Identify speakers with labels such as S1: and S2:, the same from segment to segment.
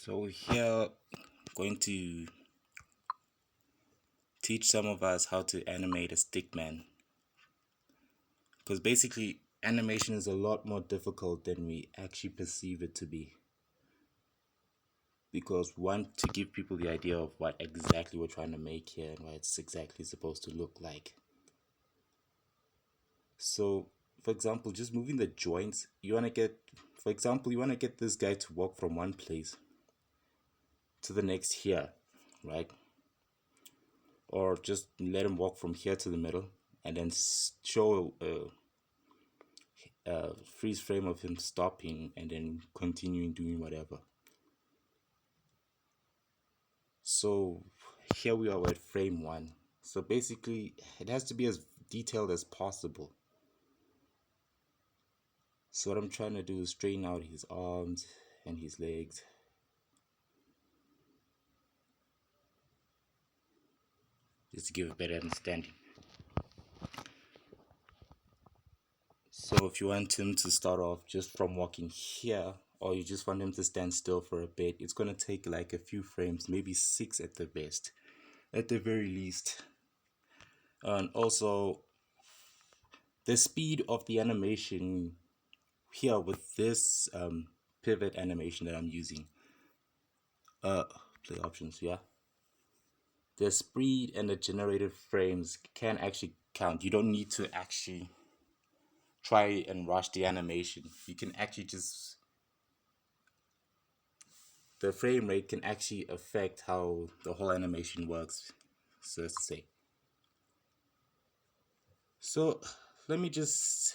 S1: So here going to teach some of us how to animate a stickman, because basically animation is a lot more difficult than we actually perceive it to be, because one, to give people the idea of what exactly we're trying to make here and what it's exactly supposed to look like. So for example, just moving the joints, you want to get, for example, you want to get this guy to walk from one place to the next here, right? Or just let him walk from here to the middle and then show a freeze frame of him stopping and then continuing doing whatever. So here we are at frame 1. So basically it has to be as detailed as possible. So what I'm trying to do is straighten out his arms and his legs. Just to give a better understanding. So if you want him to start off just from walking here, or you just want him to stand still for a bit, it's going to take like a few frames, maybe 6 at the best, at the very least. And also the speed of the animation here with this pivot animation that I'm using, play options, yeah, the speed and the generated frames can actually count. You don't need to actually try and rush the animation. You can actually just, the frame rate can actually affect how the whole animation works, so to say. So let me just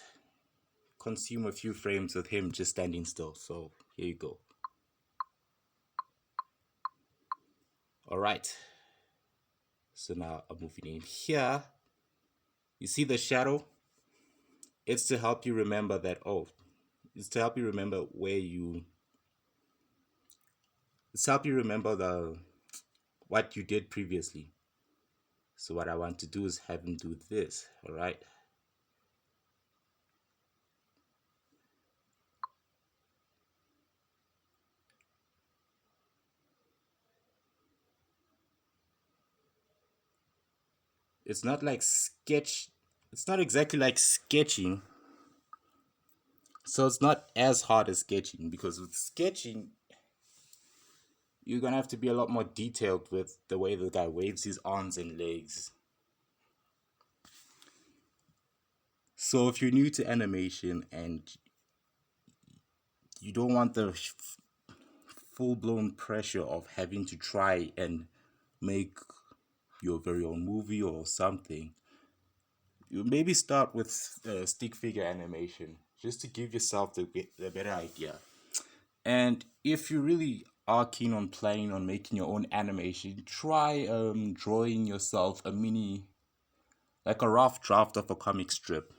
S1: consume a few frames with him just standing still. So here you go. All right. So now I'm moving in here. You see the shadow? It's to help you remember that, oh, it's to help you remember where you, it's to help you remember what you did previously. So what I want to do is have him do this, all right? It's not like sketch, it's not exactly like sketching. So it's not as hard as sketching, because with sketching, you're gonna have to be a lot more detailed with the way the guy waves his arms and legs. So if you're new to animation and you don't want the full-blown pressure of having to try and make your very own movie or something, you maybe start with stick figure animation, just to give yourself the better idea. And if you really are keen on planning on making your own animation, try drawing yourself a mini, like a rough draft of a comic strip,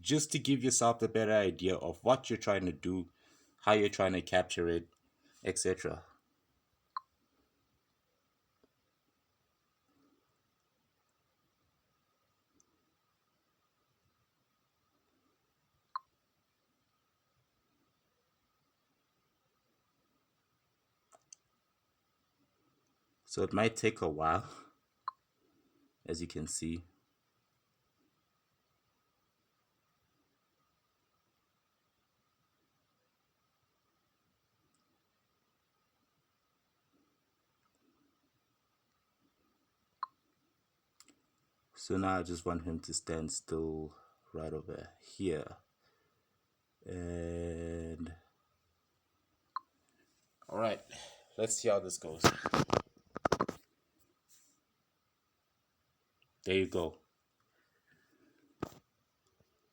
S1: just to give yourself a better idea of what you're trying to do, how you're trying to capture it, etc. So it might take a while, as you can see. So now I just want him to stand still right over here. And all right, let's see how this goes. There you go.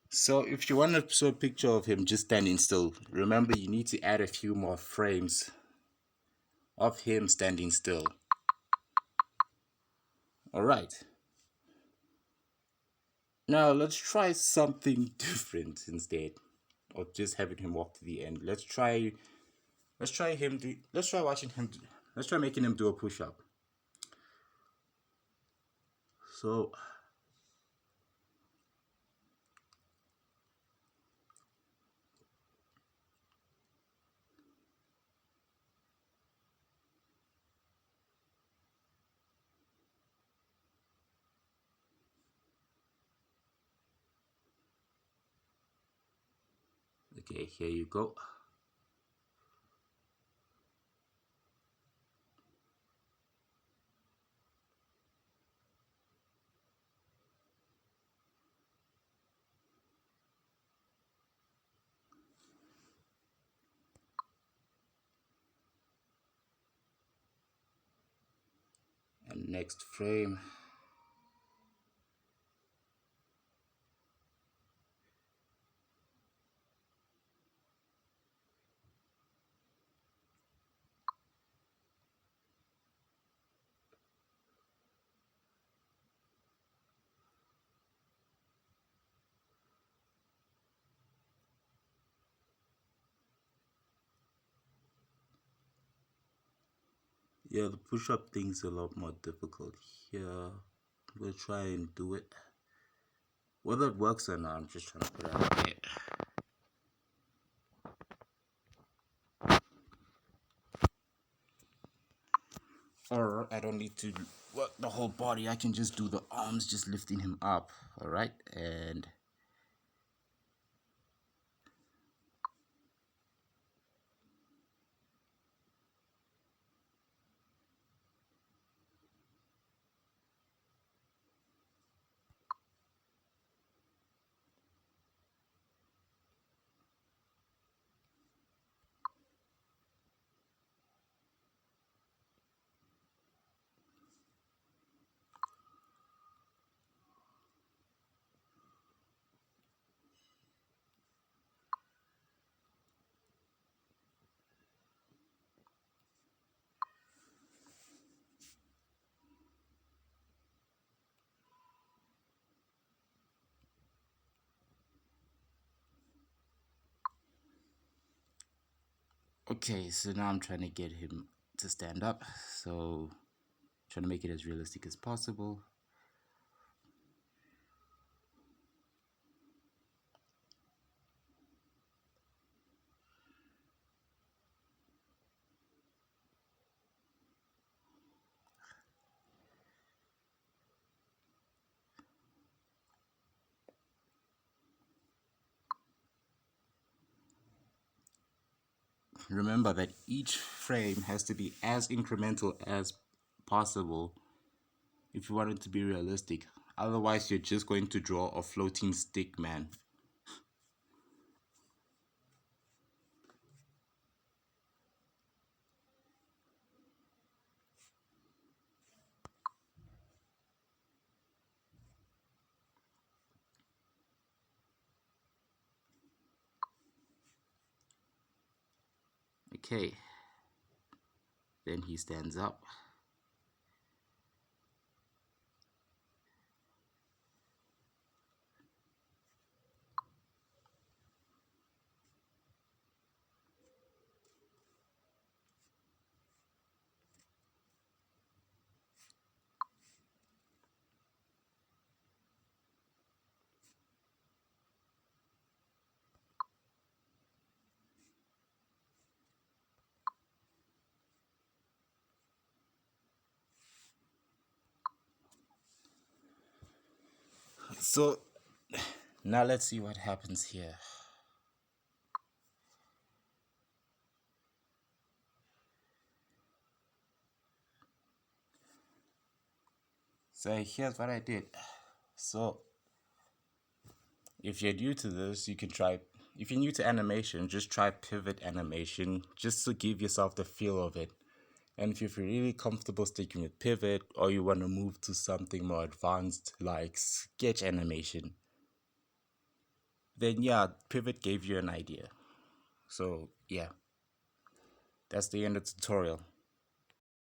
S1: So if you want to show a picture of him just standing still, remember you need to add a few more frames of him standing still. All right. Now let's try something different instead of just having him walk to the end. Let's try making him do a push-up. So Okay, here you go. And next frame. Yeah, the push-up thing's a lot more difficult here. We'll try and do it. Whether it works or not, I'm just trying to put it out there. Or I don't need to work the whole body. I can just do the arms, just lifting him up. All right, and okay. So now I'm trying to get him to stand up. So trying to make it as realistic as possible. Remember that each frame has to be as incremental as possible if you want it to be realistic. Otherwise, you're just going to draw a floating stick man. Okay, then he stands up. So now let's see what happens here. So here's what I did. So if you're new to this, you can try. If you're new to animation, just try pivot animation just to give yourself the feel of it. And if you're really comfortable sticking with pivot, or you want to move to something more advanced like sketch animation, then yeah, pivot gave you an idea. So yeah, that's the end of the tutorial.